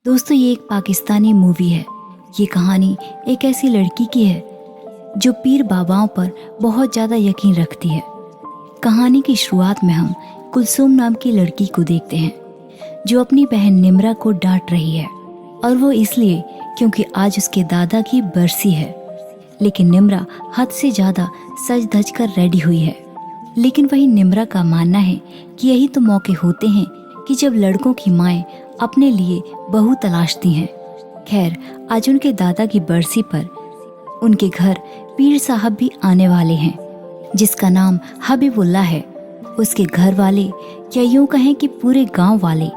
दोस्तों, ये एक पाकिस्तानी मूवी है। ये कहानी एक ऐसी लड़की की है जो पीर बाबाओं पर बहुत ज़्यादा यकीन रखती है। कहानी की शुरुआत में हम कुलसूम नाम की लड़की को देखते हैं जो अपनी बहन निम्रा को डांट रही है, और वो इसलिए क्योंकि आज उसके दादा की बरसी है। लेकिन निम्रा हद से ज़्यादा सज धज कर रेडी हुई है। लेकिन वही निम्रा का मानना है कि यही तो मौके होते हैं कि जब लड़कों की माएँ अपने लिए बहू तलाशती हैं। खैर, आज उनके दादा की बरसी पर उनके घर पीर साहब भी आने वाले हैं, जिसका नाम हबीबुल्ला है। उसके घर वाले, या यूं कहें कि पूरे गांव वाले,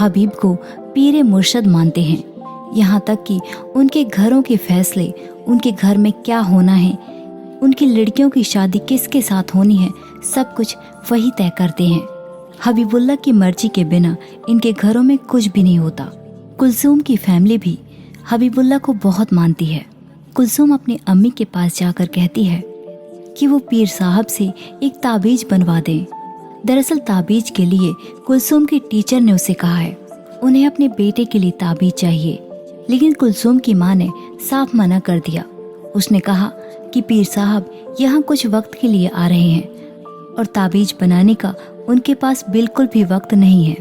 हबीब को पीर मुर्शद मानते हैं। यहाँ तक कि उनके घरों के फैसले, उनके घर में क्या होना है, उनकी लड़कियों की शादी किसके साथ होनी है, सब कुछ वही तय करते हैं। हबीबुल्ला की मर्जी के बिना इनके घरों में कुछ भी नहीं होता। कुलसूम की फैमिली भी हबीबुल्ला को बहुत मानती है। कुलसूम अपनी अम्मी के पास जाकर कहती है कि वो पीर साहब से एक ताबीज बनवा दें। दरअसल ताबीज के लिए कुलसूम की टीचर ने उसे कहा है उन्हें अपने बेटे के लिए ताबीज चाहिए। लेकिन कुलसूम की माँ ने साफ मना कर दिया। उसने कहा कि पीर साहब यहाँ कुछ वक्त के लिए आ रहे हैं और ताबीज बनाने का उनके पास बिल्कुल भी वक्त नहीं है।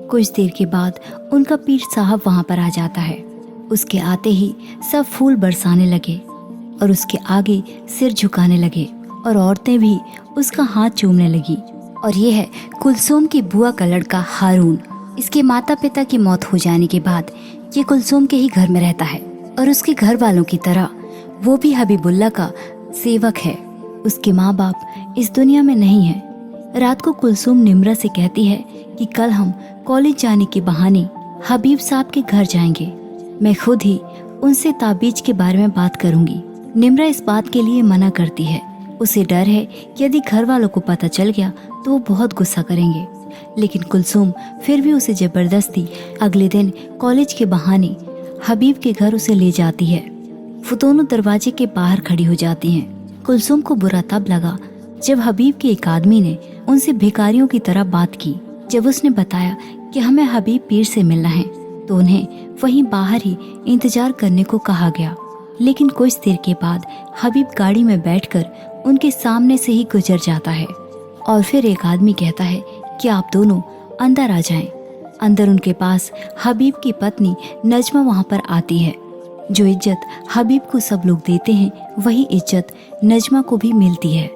कुछ देर के बाद उनका पीर साहब वहाँ पर आ जाता है। उसके आते ही सब फूल बरसाने लगे और उसके आगे सिर झुकाने लगे, और औरतें भी उसका हाथ चूमने लगी। और ये है कुलसूम की बुआ का लड़का हारून। इसके माता पिता की मौत हो जाने के बाद ये कुलसूम के ही घर में रहता है, और उसके घर वालों की तरह वो भी हबीबुल्ला का सेवक है। उसके माँ बाप इस दुनिया में नहीं है। रात को कुलसूम निम्रा से कहती है कि कल हम कॉलेज जाने के बहाने हबीब साहब के घर जाएंगे। मैं खुद ही उनसे ताबीज के बारे में बात करूंगी। निम्रा इस बात के लिए मना करती है। उसे डर है कि यदि घर वालों को पता चल गया तो वो बहुत गुस्सा करेंगे। लेकिन कुलसूम फिर भी उसे जबरदस्ती अगले दिन कॉलेज के बहाने हबीब के घर उसे ले जाती है। वो दोनों दरवाजे के बाहर खड़ी हो जाती हैं। कुलसूम को बुरा तब लगा जब हबीब के एक आदमी ने उनसे भिखारियों की तरह बात की। जब उसने बताया कि हमें हबीब पीर से मिलना है तो उन्हें वहीं बाहर ही इंतजार करने को कहा गया। लेकिन कुछ देर के बाद हबीब गाड़ी में बैठकर उनके सामने से ही गुजर जाता है, और फिर एक आदमी कहता है कि आप दोनों अंदर आ जाएं। अंदर उनके पास हबीब की पत्नी नजमा वहां पर आती है। जो इज्जत हबीब को सब लोग देते हैं, वही इज्जत नजमा को भी मिलती है।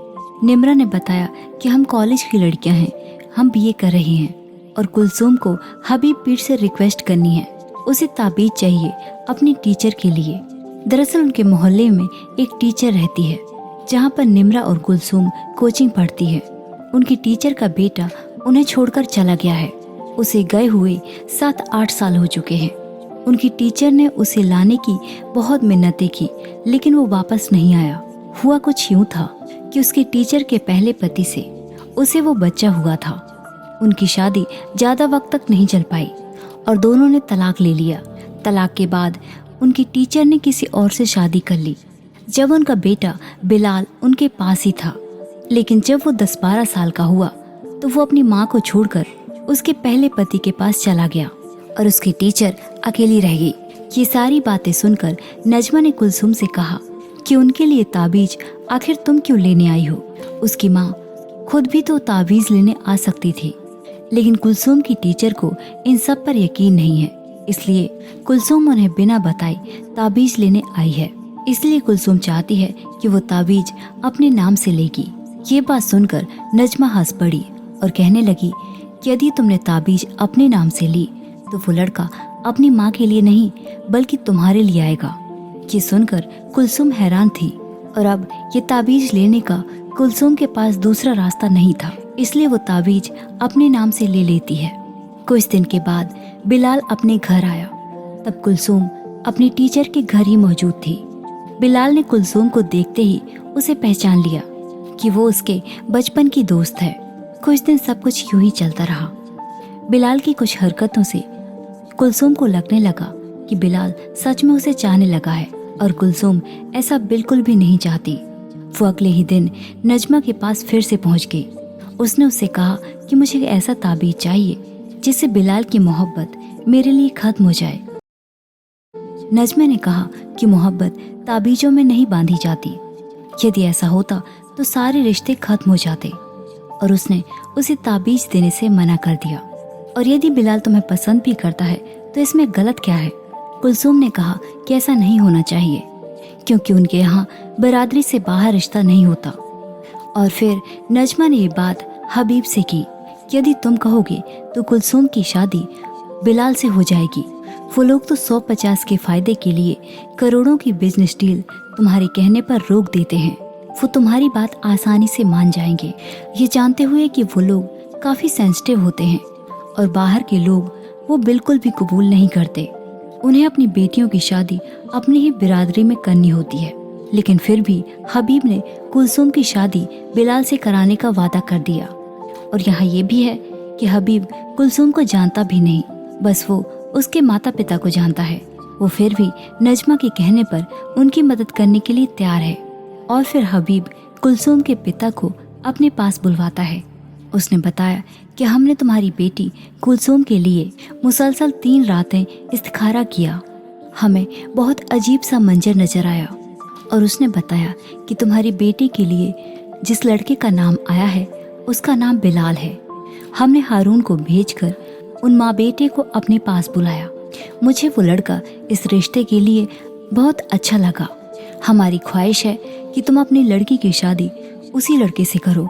निम्रा ने बताया कि हम कॉलेज की लड़कियां हैं, हम बीए कर रही हैं, और कुलसूम को हबीब पीर से रिक्वेस्ट करनी है। उसे ताबीज चाहिए अपनी टीचर के लिए। दरअसल उनके मोहल्ले में एक टीचर रहती है जहाँ पर निम्रा और कुलसूम कोचिंग पढ़ती है। उनकी टीचर का बेटा उन्हें छोड़कर चला गया है। उसे गए हुए 7-8 साल हो चुके हैं। उनकी टीचर ने उसे लाने की बहुत मिन्नतें की, लेकिन वो वापस नहीं आया। हुआ कुछ यूं था कि उसके टीचर के पहले पति से उसे वो बच्चा हुआ था। उनकी शादी ज्यादा वक्त तक नहीं चल पाई और दोनों ने तलाक ले लिया। तलाक के बाद उनकी टीचर ने किसी और से शादी कर ली। जब उनका बेटा बिलाल उनके पास ही था, लेकिन जब वो 10-12 साल का हुआ तो वो अपनी माँ को छोड़कर उसके पहले पति के पास चला गया और उसकी टीचर अकेली रह गई। ये सारी बातें सुनकर नजमा ने कुलसूम से कहा कि उनके लिए ताबीज आखिर तुम क्यों लेने आई हो। उसकी माँ खुद भी तो ताबीज लेने आ सकती थी, लेकिन कुलसूम की टीचर को इन सब पर यकीन नहीं है, इसलिए कुलसूम उन्हें बिना बताए ताबीज लेने आई है। इसलिए कुलसूम चाहती है कि वो ताबीज अपने नाम से लेगी। ये बात सुनकर नजमा हंस पड़ी और कहने लगी कि यदि तुमने ताबीज अपने नाम से ली तो वो लड़का अपनी माँ के लिए नहीं बल्कि तुम्हारे लिए आएगा। ये सुनकर कुलसूम हैरान थी, और अब ये ताबीज लेने का कुलसूम के पास दूसरा रास्ता नहीं था, इसलिए वो ताबीज अपने नाम से ले लेती है। कुछ दिन के बाद बिलाल अपने घर आया। तब कुलसूम अपनी टीचर के घर ही मौजूद थी। बिलाल ने कुलसूम को देखते ही उसे पहचान लिया कि वो उसके बचपन की दोस्त है। कुछ दिन सब कुछ यूं ही चलता रहा। बिलाल की कुछ हरकतों से कुलसूम को लगने लगा कि बिलाल सच में उसे चाहने लगा है, और कुलसूम ऐसा बिल्कुल भी नहीं चाहती। वो अगले ही दिन नजमा के पास फिर से पहुंच गई। उसने उससे कहा कि मुझे ऐसा ताबीज चाहिए जिससे बिलाल की मोहब्बत मेरे लिए खत्म हो जाए। नजमा ने कहा कि मोहब्बत ताबीजों में नहीं बांधी जाती। यदि ऐसा होता तो सारे रिश्ते खत्म हो जाते। और उसने उसे ताबीज देने से मना कर दिया। और यदि बिलाल तुम्हें पसंद भी करता है तो इसमें गलत क्या है? कुलसूम ने कहा कि ऐसा नहीं होना चाहिए, क्योंकि उनके यहाँ बरादरी से बाहर रिश्ता नहीं होता। और फिर नजमा ने ये बात हबीब से की, यदि तुम कहोगे तो कुलसूम की शादी बिलाल से हो जाएगी। वो लोग तो 150 के फायदे के लिए करोड़ों की बिजनेस डील तुम्हारे कहने पर रोक देते हैं। वो तुम्हारी बात आसानी से मान जाएंगे, ये जानते हुए कि वो लोग काफी सेंसिटिव होते हैं और बाहर के लोग वो बिल्कुल भी कबूल नहीं करते। उन्हें अपनी बेटियों की शादी अपनी ही बिरादरी में करनी होती है। लेकिन फिर भी हबीब ने कुलसूम की शादी बिलाल से कराने का वादा कर दिया। और यहाँ ये भी है कि हबीब कुलसूम को जानता भी नहीं, बस वो उसके माता पिता को जानता है। वो फिर भी नजमा के कहने पर उनकी मदद करने के लिए तैयार है। और फिर हबीब कुलसूम के पिता को अपने पास बुलवाता है। उसने बताया कि हमने तुम्हारी बेटी कुलसूम के लिए मुसलसल 3 रातें इस्तिखारा किया। हमें बहुत अजीब सा मंजर नजर आया। और उसने बताया कि तुम्हारी बेटी के लिए जिस लड़के का नाम आया है उसका नाम बिलाल है। हमने हारून को भेजकर उन माँ बेटे को अपने पास बुलाया। मुझे वो लड़का इस रिश्ते के लिए बहुत अच्छा लगा। हमारी ख्वाहिश है कि तुम अपनी लड़की की शादी उसी लड़के से करो।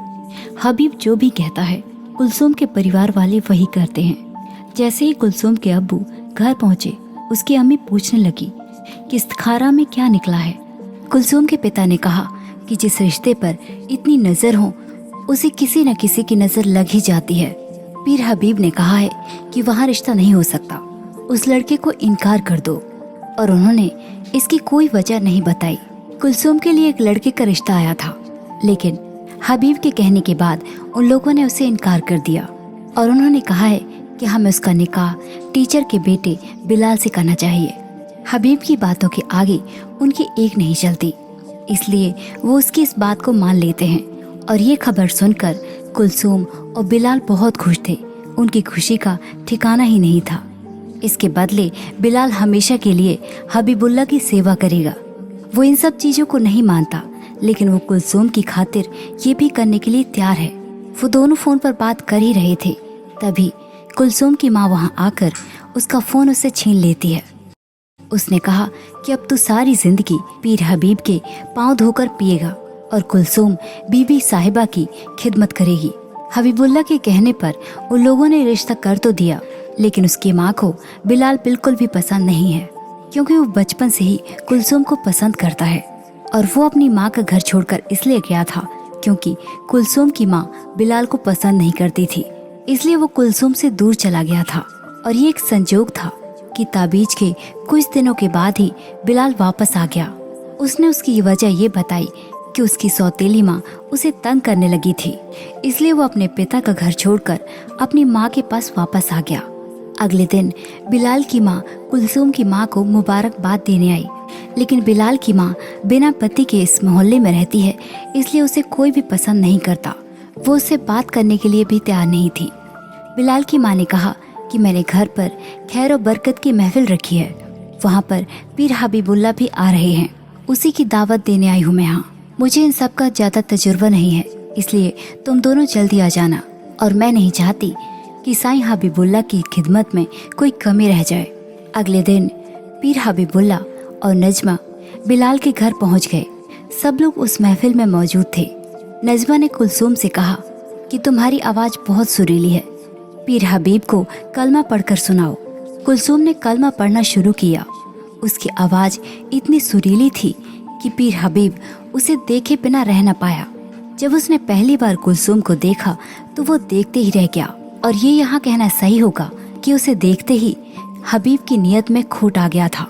हबीब जो भी कहता है कुलसूम के परिवार वाले वही करते हैं। जैसे ही कुलसूम के अब्बू घर पहुंचे, उसकी अम्मी पूछने लगी कि इस्तिखारा में क्या निकला है। कुलसूम के पिता ने कहा कि जिस रिश्ते पर इतनी नजर हो उसे किसी न किसी की नजर लग ही जाती है। पीर हबीब ने कहा है कि वहाँ रिश्ता नहीं हो सकता, उस लड़के को इनकार कर दो। और उन्होंने इसकी कोई वजह नहीं बताई। कुलसूम के लिए एक लड़के का रिश्ता आया था, लेकिन हबीब के कहने के बाद उन लोगों ने उसे इनकार कर दिया। और उन्होंने कहा है कि हमें उसका निकाह टीचर के बेटे बिलाल से करना चाहिए। हबीब की बातों के आगे उनकी एक नहीं चलती, इसलिए वो उसकी इस बात को मान लेते हैं। और ये खबर सुनकर कुलसूम और बिलाल बहुत खुश थे। उनकी खुशी का ठिकाना ही नहीं था। इसके बदले बिलाल हमेशा के लिए हबीबुल्लाह की सेवा करेगा। वो इन सब चीजों को नहीं मानता, लेकिन वो कुलसूम की खातिर ये भी करने के लिए तैयार है। वो दोनों फोन पर बात कर ही रहे थे, तभी कुलसूम की माँ वहाँ आकर उसका फोन उससे छीन लेती है। उसने कहा कि अब तू सारी जिंदगी पीर हबीब के पाँव धोकर पिएगा और कुलसूम बीबी साहिबा की खिदमत करेगी। हबीबुल्लाह के कहने पर उन लोगों ने रिश्ता कर तो दिया, लेकिन उसकी माँ को बिलाल बिल्कुल भी पसंद नहीं है, क्योंकि वो बचपन से ही कुलसूम को पसंद करता है। और वो अपनी माँ का घर छोड़कर इसलिए गया था क्योंकि कुलसूम की माँ बिलाल को पसंद नहीं करती थी, इसलिए वो कुलसूम से दूर चला गया था। और ये एक संजोग था कि ताबीज के कुछ दिनों के बाद ही बिलाल वापस आ गया। उसने उसकी वजह ये बताई कि उसकी सौतेली माँ उसे तंग करने लगी थी, इसलिए वो अपने पिता का घर छोड़कर अपनी माँ के पास वापस आ गया। अगले दिन बिलाल की माँ कुलसूम की माँ को मुबारकबाद देने आई, लेकिन बिलाल की माँ बिना पति के इस मोहल्ले में रहती है, इसलिए उसे कोई भी पसंद नहीं करता। वो उससे बात करने के लिए भी तैयार नहीं थी। बिलाल की माँ ने कहा कि मैंने घर पर खैर और बरकत की महफिल रखी है, वहाँ पर पीर हबीबुल्लाह भी आ रहे हैं, उसी की दावत देने आई हूँ मैं यहाँ। मुझे इन सब का ज्यादा तजुर्बा नहीं है, इसलिए तुम दोनों जल्दी आ जाना। और मैं नहीं चाहती कि साईं हबीबुल्लाह की खिदमत में कोई कमी रह जाए। अगले दिन पीर हबीबुल्लाह और नजमा बिलाल के घर पहुंच गए। सब लोग उस महफिल में मौजूद थे। नजमा ने कुलसूम से कहा कि तुम्हारी आवाज बहुत सुरीली है, पीर हबीब को कलमा पढ़कर सुनाओ। कुलसूम ने कलमा पढ़ना शुरू किया। उसकी आवाज इतनी सुरीली थी कि पीर हबीब उसे देखे बिना रह न पाया। जब उसने पहली बार कुलसूम को देखा तो वो देखते ही रह गया। और ये यहाँ कहना सही होगा कि उसे देखते ही हबीब की नियत में खोट आ गया था।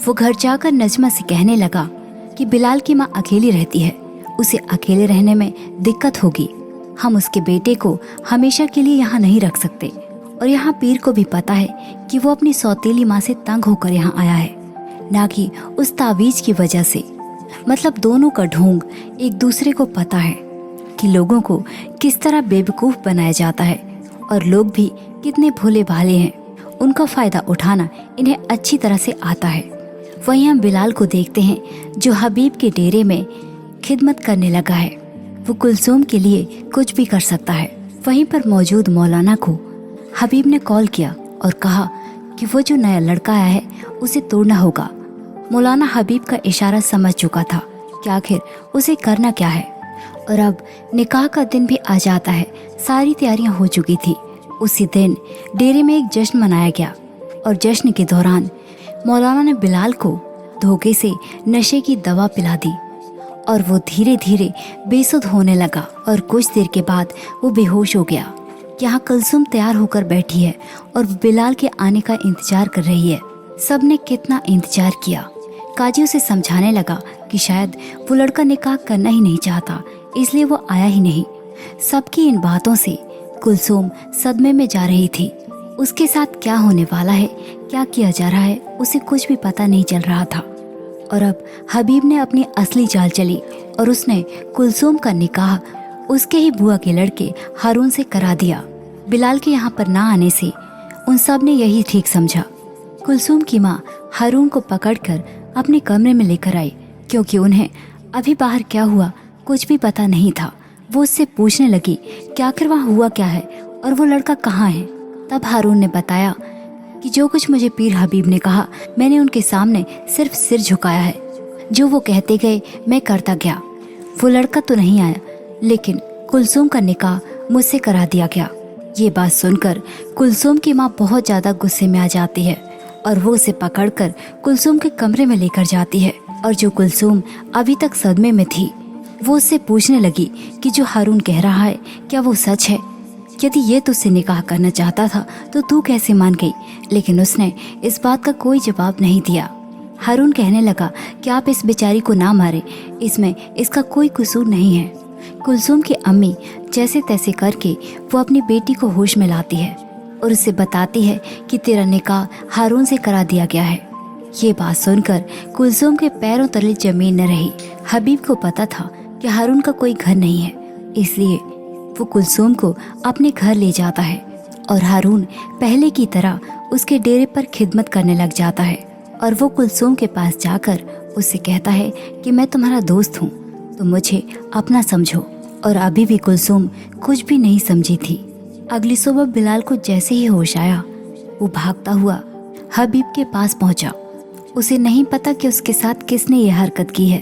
वो घर जाकर नजमा से कहने लगा कि बिलाल की माँ अकेली रहती है, उसे अकेले रहने में दिक्कत होगी। हम उसके बेटे को हमेशा के लिए यहाँ नहीं रख सकते। और यहाँ पीर को भी पता है कि वो अपनी सौतेली माँ से तंग होकर यहाँ आया है, ना कि उस तावीज की वजह से। मतलब दोनों का ढोंग एक दूसरे को पता है कि लोगों को किस तरह बेवकूफ बनाया जाता है, और लोग भी कितने भोले भाले हैं। उनका फायदा उठाना इन्हें अच्छी तरह से आता है। वहीं हम बिलाल को देखते हैं जो हबीब के डेरे में खिदमत करने लगा है। वो कुलसूम के लिए कुछ भी कर सकता है। वहीं पर मौजूद मौलाना को हबीब ने कॉल किया और कहा कि वो जो नया लड़का आया है उसे तोड़ना होगा। मौलाना हबीब का इशारा समझ चुका था कि आखिर उसे करना क्या है। और अब निकाह का दिन भी आ जाता है। सारी तैयारियां हो चुकी थी। उसी दिन डेरे में एक जश्न मनाया गया और जश्न के दौरान मौलाना ने बिलाल को धोखे से नशे की दवा पिला दी और वो धीरे धीरे बेसुध होने लगा और कुछ देर के बाद वो बेहोश हो गया। यहाँ कुलसूम तैयार होकर बैठी है और बिलाल के आने का इंतजार कर रही है। सबने कितना इंतजार किया। काजी उसे समझाने लगा कि शायद वो लड़का निकाह करना ही नहीं चाहता, इसलिए वो आया ही नहीं। सबकी इन बातों से कुलसूम सदमे में जा रही थी। उसके साथ क्या होने वाला है, क्या किया जा रहा है, उसे कुछ भी पता नहीं चल रहा था। और अब हबीब ने अपनी असली चाल चली और उसने कुलसूम का निकाह उसके ही बुआ के लड़के हारून से करा दिया। बिलाल के यहाँ पर ना आने से उन सब ने यही ठीक समझा। कुलसूम की माँ हारून को पकड़कर अपने कमरे में लेकर आई क्योंकि उन्हें अभी बाहर क्या हुआ कुछ भी पता नहीं था। वो उससे पूछने लगी कि आखिर वहाँ हुआ क्या है और वो लड़का कहाँ है। तब हारून ने बताया कि जो कुछ मुझे पीर हबीब ने कहा मैंने उनके सामने सिर्फ सिर झुकाया है। जो वो कहते गए मैं करता गया। वो लड़का तो नहीं आया, लेकिन कुलसूम का निकाह मुझसे करा दिया गया। ये बात सुनकर कुलसूम की माँ बहुत ज़्यादा गुस्से में आ जाती है और वो उसे पकड़कर कुलसूम के कमरे में लेकर जाती है। और जो कुलसूम अभी तक सदमे में थी वो उससे पूछने लगी कि जो हारून कह रहा है क्या वो सच है। यदि ये तुझसे निकाह करना चाहता था तो तू कैसे मान गई। लेकिन उसने इस बात का कोई जवाब नहीं दिया। हारून कहने लगा कि आप इस बेचारी को ना मारे, इसमें इसका कोई कसूर नहीं है। कुलसूम की अम्मी जैसे तैसे करके वो अपनी बेटी को होश में लाती है और उसे बताती है कि तेरा निकाह हारून से करा दिया गया है। ये बात सुनकर कुलसूम के पैरों तले जमीन न रही। हबीब को पता था कि हारून का कोई घर नहीं है, इसलिए वो कुलसूम को अपने घर ले जाता है और हारून पहले की तरह उसके डेरे पर खिदमत करने लग जाता है। और वो कुलसूम के पास जाकर उससे कहता है कि मैं तुम्हारा दोस्त हूँ, तो मुझे अपना समझो। और अभी भी कुलसूम कुछ भी नहीं समझी थी। अगली सुबह बिलाल को जैसे ही होश आया वो भागता हुआ हबीब के पास पहुंचा। उसे नहीं पता कि उसके साथ किसने ये हरकत की है।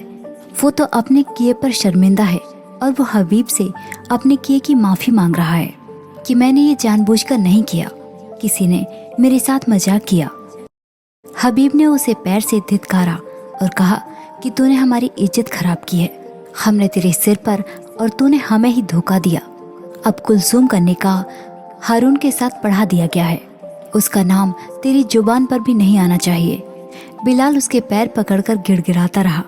वो तो अपने किए पर शर्मिंदा है और वो हबीब से अपने किए की माफ़ी मांग रहा है कि मैंने ये जानबूझकर नहीं किया, किसी ने मेरे साथ मजाक किया। हबीब ने उसे पैर से धिक्कारा और कहा कि तूने हमारी इज्जत खराब की है। हमने तेरे सिर पर और तूने हमें ही धोखा दिया। अब कुलसूम का निकाह हारून के साथ पढ़ा दिया गया है। उसका नाम तेरी जुबान पर भी नहीं आना चाहिए। बिलाल उसके पैर पकड़कर गिड़गिड़ाता रहा,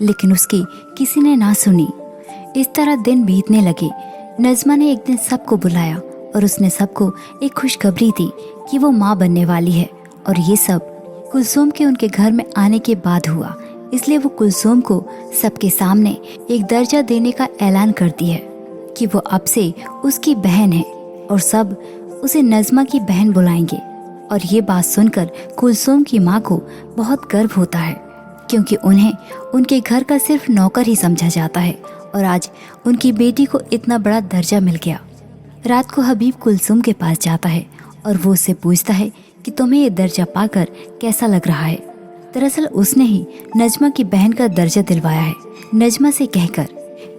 लेकिन उसकी किसी ने ना सुनी। इस तरह दिन बीतने लगे। नज़मा ने एक दिन सबको बुलाया और उसने सबको एक खुशखबरी दी कि वो माँ बनने वाली है। और ये सब कुलसूम के उनके घर में आने के बाद हुआ, इसलिए वो कुलसूम को सबके सामने एक दर्जा देने का ऐलान करती है कि वो अब से उसकी बहन है और सब उसे नज़मा की बहन बुलाएंगे। और ये बात सुनकर कुलसूम की माँ को बहुत गर्व होता है क्योंकि उन्हें उनके घर का सिर्फ नौकर ही समझा जाता है और आज उनकी बेटी को इतना बड़ा दर्जा मिल गया। रात को हबीब कुलसूम के पास जाता है और वो उससे पूछता है कि तुम्हें ये दर्जा पाकर कैसा लग रहा है। दरअसल उसने ही नज़मा की बहन का दर्जा दिलवाया है नज़मा से कहकर,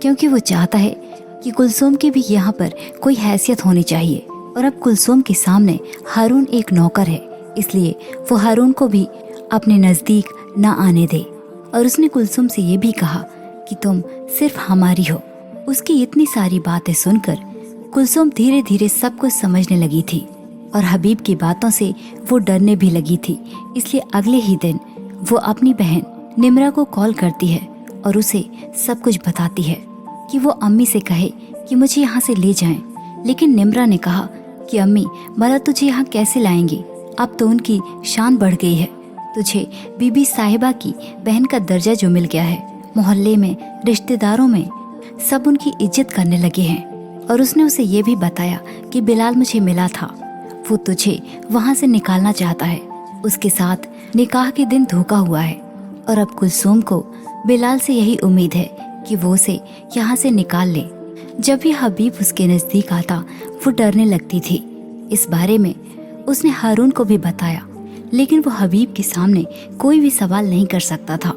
क्योंकि वो चाहता है कि कुलसूम की भी यहाँ पर कोई हैसियत होनी चाहिए। और अब कुलसूम के सामने हारून एक नौकर है, इसलिए वो हारून को भी अपने नज़दीक ना आने दे। और उसने कुलसूम से ये भी कहा कि तुम सिर्फ हमारी हो। उसकी इतनी सारी बातें सुनकर कुलसूम धीरे धीरे सब कुछ समझने लगी थी और हबीब की बातों से वो डरने भी लगी थी। इसलिए अगले ही दिन वो अपनी बहन निम्रा को कॉल करती है और उसे सब कुछ बताती है कि वो अम्मी से कहे कि मुझे यहाँ से ले जाएं। लेकिन निम्रा ने कहा कि अम्मी भला तुझे यहाँ कैसे लाएंगी, अब तो उनकी शान बढ़ गई है। तुझे बीबी साहिबा की बहन का दर्जा जो मिल गया है, मोहल्ले में रिश्तेदारों में सब उनकी इज्जत करने लगे हैं। और उसने उसे ये भी बताया कि बिलाल मुझे मिला था, वो तुझे वहाँ से निकालना चाहता है, उसके साथ निकाह के दिन धोखा हुआ है। और अब कुलसूम को बिलाल से यही उम्मीद है कि वो उसे यहाँ से निकाल ले। जब भी हबीब उसके नजदीक आता वो डरने लगती थी। इस बारे में उसने हारून को भी बताया, लेकिन वो हबीब के सामने कोई भी सवाल नहीं कर सकता था।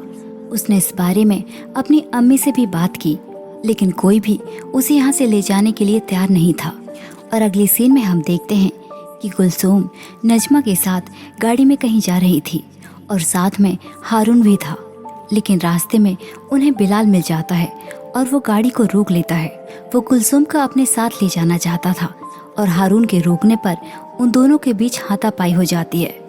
उसने इस बारे में अपनी अम्मी से भी बात की, लेकिन कोई भी उसे यहाँ से ले जाने के लिए तैयार नहीं था। और अगली सीन में हम देखते हैं कि कुलसूम नजमा के साथ गाड़ी में कहीं जा रही थी और साथ में हारून भी था। लेकिन रास्ते में उन्हें बिलाल मिल जाता है और वो गाड़ी को रोक लेता है। वो कुलसूम को अपने साथ ले जाना चाहता था और हारून के रोकने पर उन दोनों के बीच हाथापाई हो जाती है।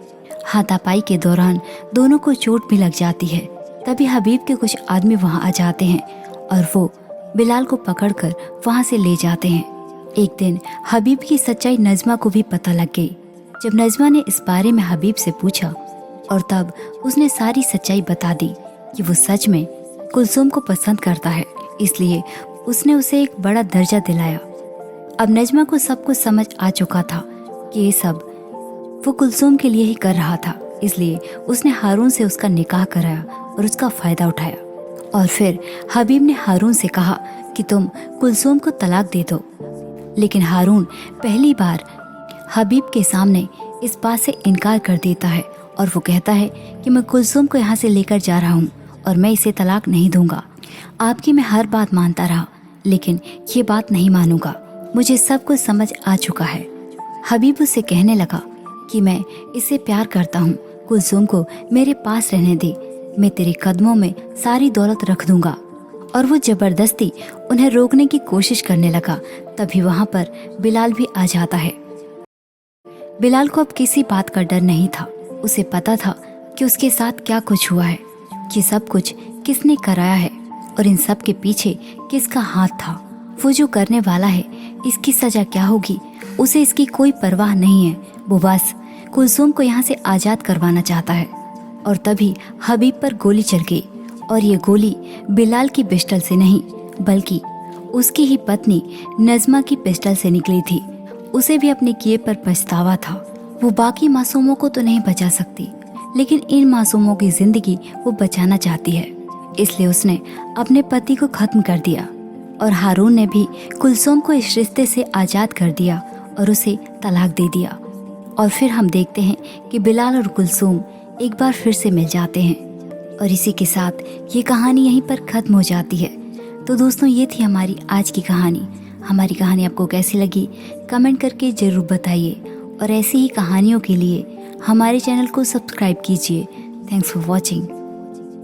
हाथापाई के दौरान दोनों को चोट भी लग जाती है। तभी हबीब के कुछ आदमी वहां आ जाते हैं और वो बिलाल को पकड़कर वहां से ले जाते हैं। एक दिन हबीब की सच्चाई नजमा को भी पता लग गई। जब नजमा ने इस बारे में हबीब से पूछा और तब उसने सारी सच्चाई बता दी कि वो सच में कुलसूम को पसंद करता है, इसलिए उसने उसे एक बड़ा दर्जा दिलाया। अब नजमा को सब कुछ समझ आ चुका था कि ये सब वो कुलसूम के लिए ही कर रहा था, इसलिए उसने हारून से उसका निकाह कराया और उसका फायदा उठाया। और फिर हबीब ने हारून से कहा कि तुम कुलसूम को तलाक दे दो। लेकिन हारून पहली बार हबीब के सामने इस बात से इनकार कर देता है और वो कहता है कि मैं कुलसूम को यहाँ से लेकर जा रहा हूँ और मैं इसे तलाक नहीं दूंगा। आपकी मैं हर बात मानता रहा, लेकिन ये बात नहीं मानूंगा। मुझे सब कुछ समझ आ चुका है। हबीब उससे कहने लगा कि मैं इससे प्यार करता हूँ, कुलसूम को मेरे पास रहने दे, मैं तेरे कदमों में सारी दौलत रख दूंगा। और वो जबरदस्ती उन्हें रोकने की कोशिश करने लगा। तभी वहाँ पर बिलाल भी आ जाता है। बिलाल को अब किसी बात का डर नहीं था। उसे पता था कि उसके साथ क्या कुछ हुआ है, कि सब कुछ किसने कराया है और इन सब के पीछे किसका हाथ था। वो जो करने वाला है इसकी सजा क्या होगी उसे इसकी कोई परवाह नहीं है। वो बस कुलसूम को यहाँ से आज़ाद करवाना चाहता है। और तभी हबीब पर गोली चल गई और ये गोली बिलाल की पिस्टल से नहीं बल्कि उसकी ही पत्नी नजमा की पिस्टल से निकली थी। उसे भी अपने किए पर पछतावा था। वो बाकी मासूमों को तो नहीं बचा सकती, लेकिन इन मासूमों की जिंदगी वो बचाना चाहती है, इसलिए उसने अपने पति को खत्म कर दिया। और हारून ने भी कुलसूम को इस रिश्ते से आज़ाद कर दिया और उसे तलाक दे दिया। और फिर हम देखते हैं कि बिलाल और कुलसूम एक बार फिर से मिल जाते हैं और इसी के साथ ये कहानी यहीं पर ख़त्म हो जाती है। तो दोस्तों, ये थी हमारी आज की कहानी। हमारी कहानी आपको कैसी लगी कमेंट करके ज़रूर बताइए और ऐसी ही कहानियों के लिए हमारे चैनल को सब्सक्राइब कीजिए। Thanks for watching.